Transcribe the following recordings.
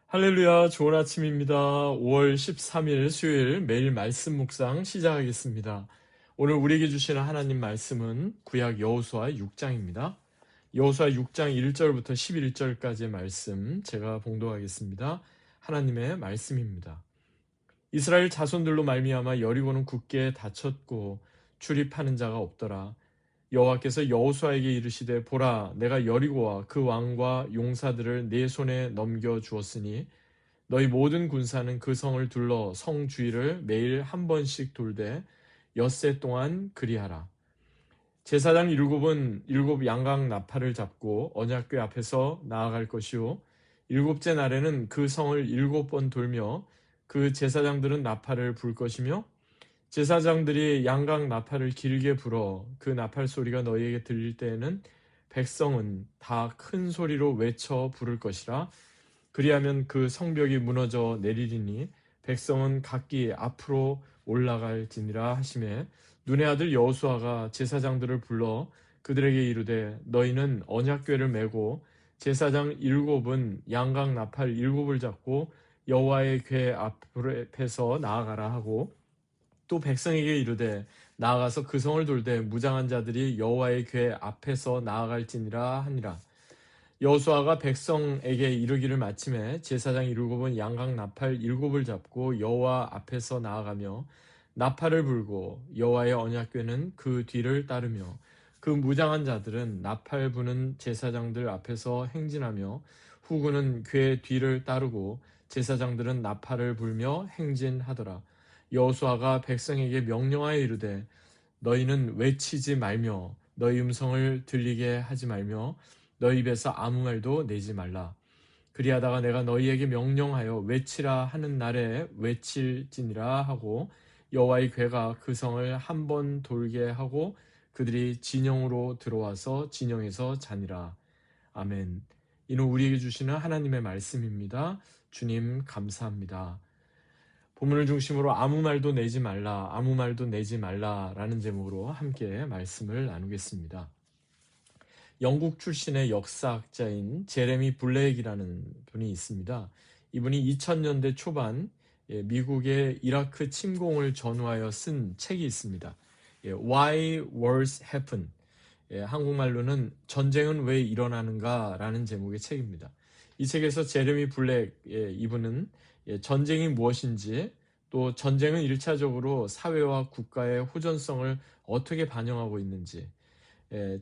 할렐루야, 좋은 아침입니다. 5월 13일 수요일 매일 말씀 묵상 시작하겠습니다. 오늘 우리에게 주시는 하나님 말씀은 구약 여호수아 6장입니다. 여호수아 6장 1절부터 11절까지의 말씀 제가 봉독하겠습니다. 하나님의 말씀입니다. 이스라엘 자손들로 말미암아 여리고는 굳게 닫혔고 출입하는 자가 없더라. 여호와께서 여호수아에게 이르시되 보라, 내가 여리고와 그 왕과 용사들을 네 손에 넘겨 주었으니 너희 모든 군사는 그 성을 둘러 성 주위를 매일 한 번씩 돌되 엿새 동안 그리하라. 제사장 일곱은 일곱 양각 나팔을 잡고 언약궤 앞에서 나아갈 것이요 일곱째 날에는 그 성을 일곱 번 돌며 그 제사장들은 나팔을 불 것이며 제사장들이 양각 나팔을 길게 불어 그 나팔 소리가 너희에게 들릴 때에는 백성은 다 큰 소리로 외쳐 부를 것이라. 그리하면 그 성벽이 무너져 내리리니 백성은 각기 앞으로 올라갈지니라 하시매, 눈의 아들 여호수아가 제사장들을 불러 그들에게 이르되 너희는 언약궤를 메고 제사장 일곱은 양각 나팔 일곱을 잡고 여호와의 궤 앞에서 나아가라 하고, 또 백성에게 이르되 나아가서 그 성을 돌되 무장한 자들이 여호와의 궤 앞에서 나아갈지니라 하니라. 여호수아가 백성에게 이르기를 마침에 제사장 일곱은 양각 나팔 일곱을 잡고 여호와 앞에서 나아가며 나팔을 불고 여호와의 언약궤는 그 뒤를 따르며 그 무장한 자들은 나팔 부는 제사장들 앞에서 행진하며 후군은 궤 뒤를 따르고 제사장들은 나팔을 불며 행진하더라. 여호수아가 백성에게 명령하여 이르되 너희는 외치지 말며 너희 음성을 들리게 하지 말며 너희 입에서 아무 말도 내지 말라. 그리하다가 내가 너희에게 명령하여 외치라 하는 날에 외칠지니라 하고 여호와의 궤가 그 성을 한 번 돌게 하고 그들이 진영으로 들어와서 진영에서 자니라. 아멘. 이는 우리에게 주시는 하나님의 말씀입니다. 주님 감사합니다. 본문을 중심으로 아무 말도 내지 말라, 아무 말도 내지 말라라는 제목으로 함께 말씀을 나누겠습니다. 영국 출신의 역사학자인 제레미 블레익이라는 분이 있습니다. 이분이 2000년대 초반 미국의 이라크 침공을 전후하여 쓴 책이 있습니다. Why Wars Happen, 한국말로는 전쟁은 왜 일어나는가 라는 제목의 책입니다. 이 책에서 제레미 블랙 이분은 전쟁이 무엇인지, 또 전쟁은 1차적으로 사회와 국가의 호전성을 어떻게 반영하고 있는지,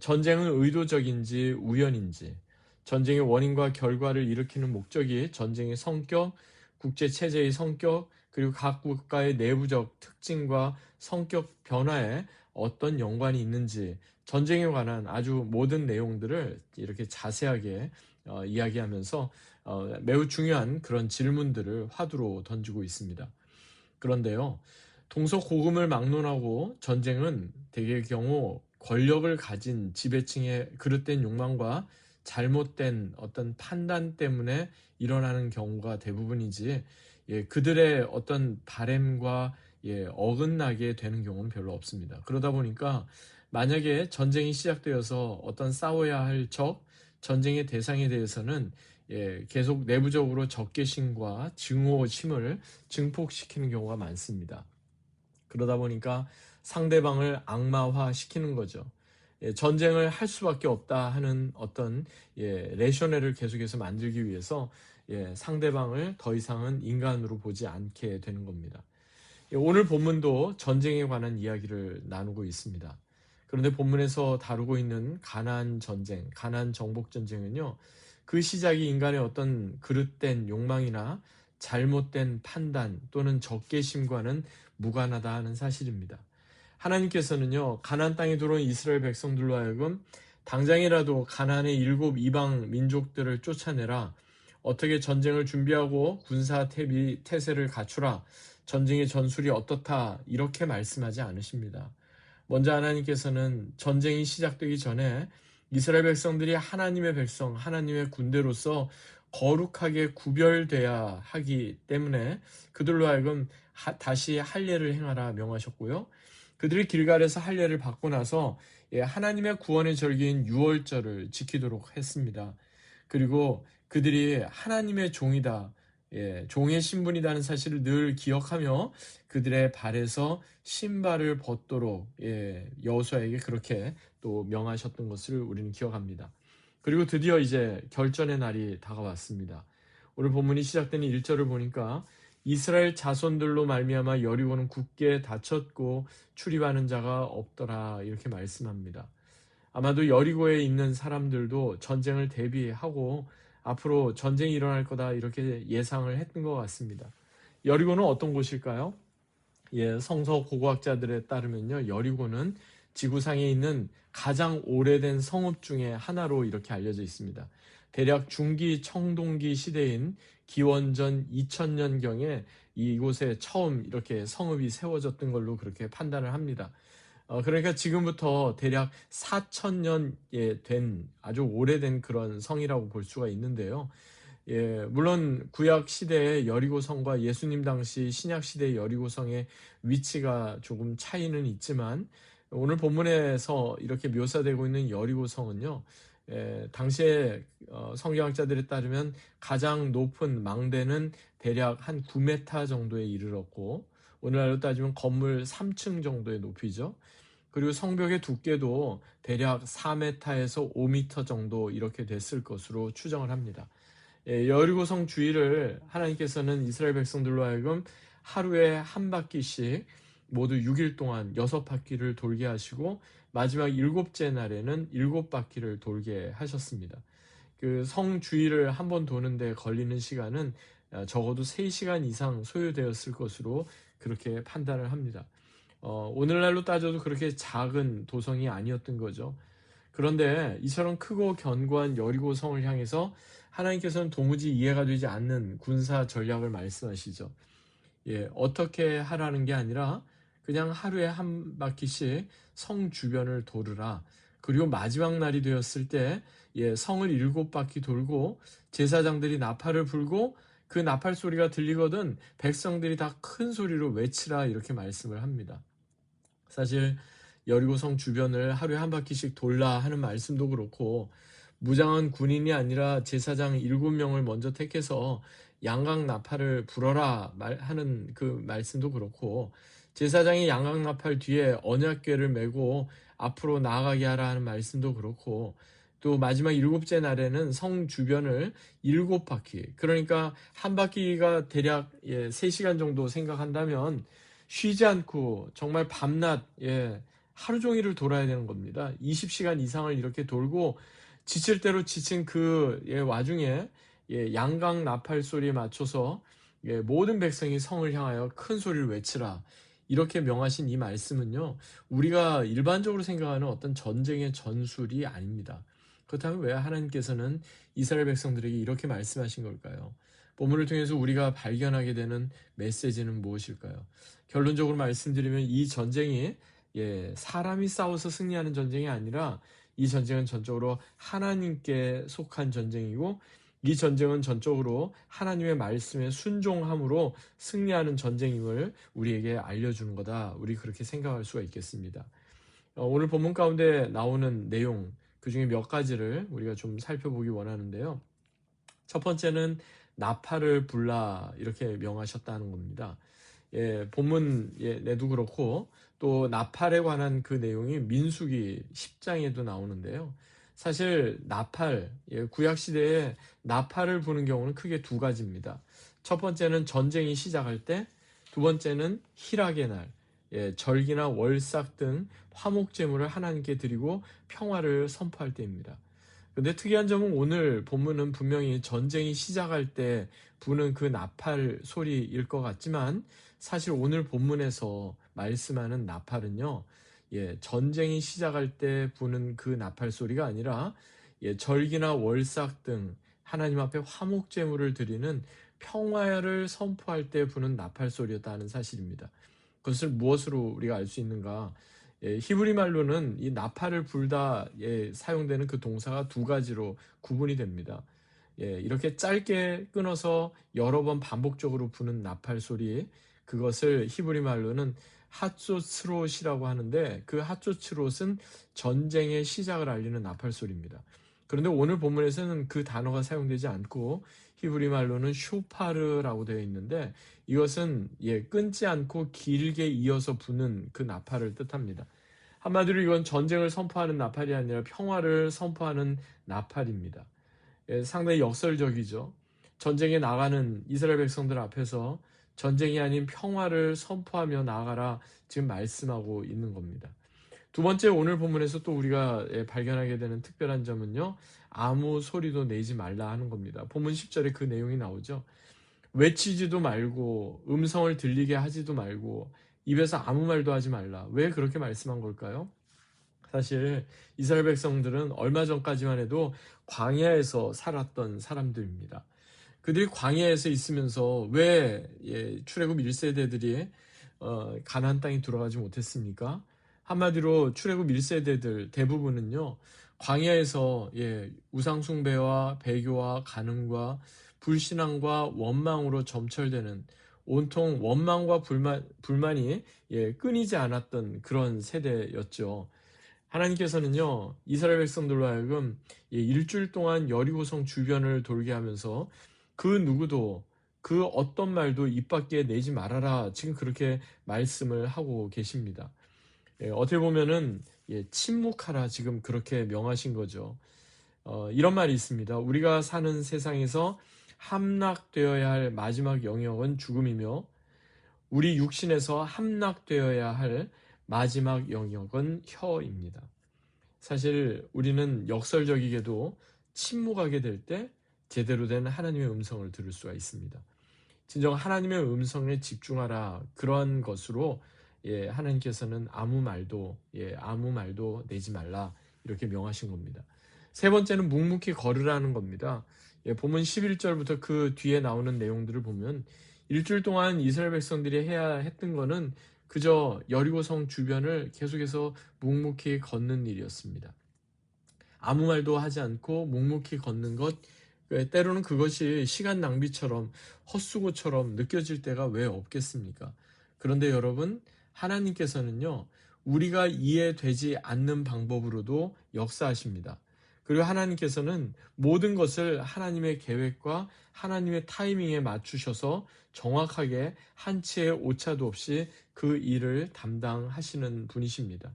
전쟁은 의도적인지 우연인지, 전쟁의 원인과 결과를 일으키는 목적이 전쟁의 성격, 국제체제의 성격, 그리고 각 국가의 내부적 특징과 성격 변화에 어떤 연관이 있는지, 전쟁에 관한 아주 모든 내용들을 이렇게 자세하게 이야기하면서 매우 중요한 그런 질문들을 화두로 던지고 있습니다. 그런데요, 동서고금을 막론하고 전쟁은 대개의 경우 권력을 가진 지배층의 그릇된 욕망과 잘못된 어떤 판단 때문에 일어나는 경우가 대부분이지, 그들의 어떤 바램과 어긋나게 되는 경우는 별로 없습니다. 그러다 보니까 만약에 전쟁이 시작되어서 어떤 싸워야 할 적, 전쟁의 대상에 대해서는 계속 내부적으로 적개심과 증오심을 증폭시키는 경우가 많습니다. 그러다 보니까 상대방을 악마화시키는 거죠. 전쟁을 할 수밖에 없다 하는 어떤 레셔넬을 계속해서 만들기 위해서 상대방을 더 이상은 인간으로 보지 않게 되는 겁니다. 오늘 본문도 전쟁에 관한 이야기를 나누고 있습니다. 그런데 본문에서 다루고 있는 가나안 전쟁, 가나안 정복 전쟁은요, 그 시작이 인간의 어떤 그릇된 욕망이나 잘못된 판단 또는 적개심과는 무관하다 하는 사실입니다. 하나님께서는요, 가나안 땅에 들어온 이스라엘 백성들로 하여금 당장이라도 가나안의 7 이방 민족들을 쫓아내라, 어떻게 전쟁을 준비하고 군사 태세를 갖추라, 전쟁의 전술이 어떻다, 이렇게 말씀하지 않으십니다. 먼저 하나님께서는 전쟁이 시작되기 전에 이스라엘 백성들이 하나님의 백성, 하나님의 군대로서 거룩하게 구별돼야 하기 때문에 그들로 하여금 다시 할례를 행하라 명하셨고요. 그들이 길갈에서 할례를 받고 나서 하나님의 구원의 절기인 유월절을 지키도록 했습니다. 그리고 그들이 하나님의 종이다, 종의 신분이라는 사실을 늘 기억하며 그들의 발에서 신발을 벗도록 여호수아에게 그렇게 또 명하셨던 것을 우리는 기억합니다. 그리고 드디어 이제 결전의 날이 다가왔습니다. 오늘 본문이 시작되는 1절을 보니까 이스라엘 자손들로 말미암아 여리고는 굳게 닫혔고 출입하는 자가 없더라 이렇게 말씀합니다. 아마도 여리고에 있는 사람들도 전쟁을 대비하고 앞으로 전쟁이 일어날 거다 이렇게 예상을 했던 것 같습니다. 여리고는 어떤 곳일까요? 성서 고고학자들에 따르면요, 여리고는 지구상에 있는 가장 오래된 성읍 중에 하나로 이렇게 알려져 있습니다. 대략 중기 청동기 시대인 기원전 2000년경에 이곳에 처음 이렇게 성읍이 세워졌던 걸로 그렇게 판단을 합니다. 그러니까 지금부터 대략 4000년에 된 아주 오래된 그런 성이라고 볼 수가 있는데요. 물론 구약 시대의 여리고성과 예수님 당시 신약 시대의 여리고성의 위치가 조금 차이는 있지만 오늘 본문에서 이렇게 묘사되고 있는 여리고성은요, 당시에 성경학자들에 따르면 가장 높은 망대는 대략 한 9m 정도에 이르렀고 오늘날로 따지면 건물 3층 정도의 높이죠. 그리고 성벽의 두께도 대략 4m에서 5m 정도 이렇게 됐을 것으로 추정을 합니다. 여리고성 주위를 하나님께서는 이스라엘 백성들로 하여금 하루에 한 바퀴씩 모두 6일 동안 6바퀴를 돌게 하시고 마지막 7째 날에는 7바퀴를 돌게 하셨습니다. 그 성 주위를 한 번 도는데 걸리는 시간은 적어도 3시간 이상 소요되었을 것으로 그렇게 판단을 합니다. 오늘날로 따져도 그렇게 작은 도성이 아니었던 거죠. 그런데 이처럼 크고 견고한 여리고성을 향해서 하나님께서는 도무지 이해가 되지 않는 군사 전략을 말씀하시죠. 어떻게 하라는 게 아니라 그냥 하루에 한 바퀴씩 성 주변을 도르라. 그리고 마지막 날이 되었을 때 성을 7바퀴 돌고 제사장들이 나팔을 불고 그 나팔 소리가 들리거든 백성들이 다 큰 소리로 외치라 이렇게 말씀을 합니다. 사실 여리고성 주변을 하루에 한 바퀴씩 돌라 하는 말씀도 그렇고 무장한 군인이 아니라 제사장 7명을 먼저 택해서 양각 나팔을 불어라 하는 그 말씀도 그렇고 제사장이 양각 나팔 뒤에 언약궤를 메고 앞으로 나아가게 하라 하는 말씀도 그렇고 또 마지막 7째 날에는 성 주변을 7바퀴 그러니까 한 바퀴가 대략 3시간 정도 생각한다면 쉬지 않고 정말 밤낮 하루 종일을 돌아야 되는 겁니다. 20시간 이상을 이렇게 돌고 지칠 대로 지친 그 와중에 양각 나팔 소리에 맞춰서 모든 백성이 성을 향하여 큰 소리를 외치라 이렇게 명하신 이 말씀은요, 우리가 일반적으로 생각하는 어떤 전쟁의 전술이 아닙니다. 그렇다면 왜 하나님께서는 이스라엘 백성들에게 이렇게 말씀하신 걸까요? 본문을 통해서 우리가 발견하게 되는 메시지는 무엇일까요? 결론적으로 말씀드리면 이 전쟁이 사람이 싸워서 승리하는 전쟁이 아니라 이 전쟁은 전적으로 하나님께 속한 전쟁이고 이 전쟁은 전적으로 하나님의 말씀에 순종함으로 승리하는 전쟁임을 우리에게 알려주는 거다. 우리 그렇게 생각할 수가 있겠습니다. 오늘 본문 가운데 나오는 내용 그 중에 몇 가지를 우리가 좀 살펴보기 원하는데요. 첫 번째는 나팔을 불라 이렇게 명하셨다는 겁니다. 본문에도 그렇고 또 나팔에 관한 그 내용이 민수기 10장에도 나오는데요. 사실 나팔, 구약시대에 나팔을 부는 경우는 크게 두 가지입니다. 첫 번째는 전쟁이 시작할 때, 두 번째는 희락의 날, 절기나 월삭 등 화목제물을 하나님께 드리고 평화를 선포할 때입니다. 근데 특이한 점은 오늘 본문은 분명히 전쟁이 시작할 때 부는 그 나팔 소리일 것 같지만 사실 오늘 본문에서 말씀하는 나팔은요, 전쟁이 시작할 때 부는 그 나팔 소리가 아니라 절기나 월삭 등 하나님 앞에 화목제물을 드리는 평화를 선포할 때 부는 나팔 소리였다는 사실입니다. 그것을 무엇으로 우리가 알 수 있는가? 히브리 말로는 이 나팔을 불다 사용되는 그 동사가 두 가지로 구분이 됩니다. 이렇게 짧게 끊어서 여러 번 반복적으로 부는 나팔 소리, 그것을 히브리 말로는 핫조츠롯이라고 하는데 그 핫조츠롯은 전쟁의 시작을 알리는 나팔 소리입니다. 그런데 오늘 본문에서는 그 단어가 사용되지 않고 히브리 말로는 쇼파르라고 되어 있는데 이것은 끊지 않고 길게 이어서 부는 그 나팔을 뜻합니다. 한마디로 이건 전쟁을 선포하는 나팔이 아니라 평화를 선포하는 나팔입니다. 상당히 역설적이죠. 전쟁에 나가는 이스라엘 백성들 앞에서 전쟁이 아닌 평화를 선포하며 나아가라 지금 말씀하고 있는 겁니다. 두 번째, 오늘 본문에서 또 우리가 발견하게 되는 특별한 점은요, 아무 소리도 내지 말라 하는 겁니다. 본문 10절에 그 내용이 나오죠. 외치지도 말고 음성을 들리게 하지도 말고 입에서 아무 말도 하지 말라. 왜 그렇게 말씀한 걸까요? 사실 이스라엘 백성들은 얼마 전까지만 해도 광야에서 살았던 사람들입니다. 그들이 광야에서 있으면서 왜 출애굽 1세대들이 가나안 땅에 들어가지 못했습니까? 한마디로 출애굽 1세대들 대부분은요, 광야에서 우상 숭배와 배교와 간음과 불신앙과 원망으로 점철되는 온통 원망과 불만이 끊이지 않았던 그런 세대였죠. 하나님께서는요, 이스라엘 백성들로 하여금 일주일 동안 여리고성 주변을 돌게 하면서 그 누구도 그 어떤 말도 입 밖에 내지 말아라, 지금 그렇게 말씀을 하고 계십니다. 어떻게 보면은 침묵하라, 지금 그렇게 명하신 거죠. 이런 말이 있습니다. 우리가 사는 세상에서 함락되어야 할 마지막 영역은 죽음이며 우리 육신에서 함락되어야 할 마지막 영역은 혀입니다. 사실 우리는 역설적이게도 침묵하게 될 때 제대로 된 하나님의 음성을 들을 수가 있습니다. 진정 하나님의 음성에 집중하라, 그런 것으로 하나님께서는 아무 말도 내지 말라, 이렇게 명하신 겁니다. 세 번째는 묵묵히 걸으라는 겁니다. 본문 11절부터 그 뒤에 나오는 내용들을 보면 일주일 동안 이스라엘 백성들이 해야 했던 거는 그저 여리고성 주변을 계속해서 묵묵히 걷는 일이었습니다. 아무 말도 하지 않고 묵묵히 걷는 것, 때로는 그것이 시간 낭비처럼 헛수고처럼 느껴질 때가 왜 없겠습니까? 그런데 여러분, 하나님께서는요, 우리가 이해되지 않는 방법으로도 역사하십니다. 그리고 하나님께서는 모든 것을 하나님의 계획과 하나님의 타이밍에 맞추셔서 정확하게 한치의 오차도 없이 그 일을 담당하시는 분이십니다.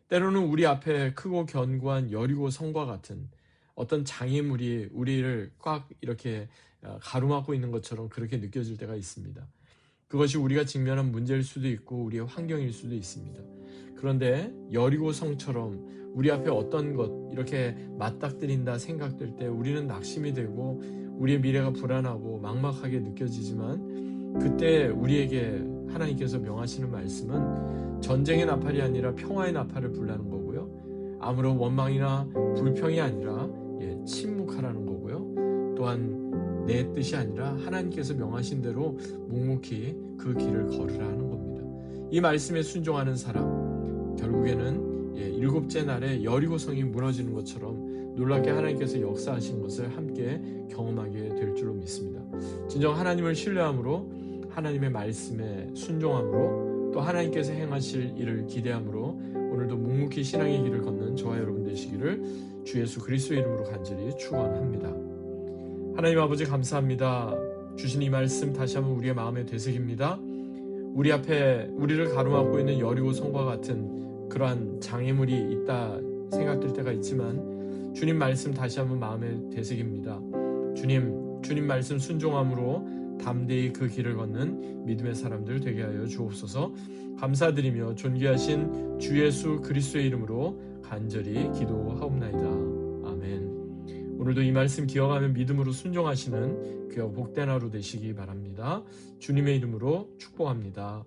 때로는 우리 앞에 크고 견고한 여리고 성과 같은 어떤 장애물이 우리를 꽉 이렇게 가로막고 있는 것처럼 그렇게 느껴질 때가 있습니다. 그것이 우리가 직면한 문제일 수도 있고 우리의 환경일 수도 있습니다. 그런데 여리고 성처럼 우리 앞에 어떤 것 이렇게 맞닥뜨린다 생각될 때 우리는 낙심이 되고 우리의 미래가 불안하고 막막하게 느껴지지만, 그때 우리에게 하나님께서 명하시는 말씀은 전쟁의 나팔이 아니라 평화의 나팔을 불라는 거고요, 아무런 원망이나 불평이 아니라 침묵하라는 거고요, 또한 내 뜻이 아니라 하나님께서 명하신 대로 묵묵히 그 길을 걸으라 하는 겁니다. 이 말씀에 순종하는 사람, 결국에는 일곱째 날에 여리고성이 무너지는 것처럼 놀랍게 하나님께서 역사하신 것을 함께 경험하게 될 줄로 믿습니다. 진정 하나님을 신뢰함으로, 하나님의 말씀에 순종함으로, 또 하나님께서 행하실 일을 기대함으로 오늘도 묵묵히 신앙의 길을 걷는 저와 여러분 되시기를 주 예수 그리스도의 이름으로 간절히 축원합니다. 하나님 아버지, 감사합니다. 주신 이 말씀 다시 한번 우리의 마음에 되새깁니다. 우리 앞에 우리를 가로막고 있는 여리고 성과 같은 그러한 장애물이 있다 생각될 때가 있지만, 주님 말씀 다시 한번 마음에 되새깁니다. 주님 말씀 순종함으로 담대히 그 길을 걷는 믿음의 사람들 되게 하여 주옵소서. 감사드리며 존귀하신 주 예수 그리스도의 이름으로 간절히 기도하옵나이다. 아멘. 오늘도 이 말씀 기억하며 믿음으로 순종하시는 귀하고 복된 하루 되시기 바랍니다. 주님의 이름으로 축복합니다.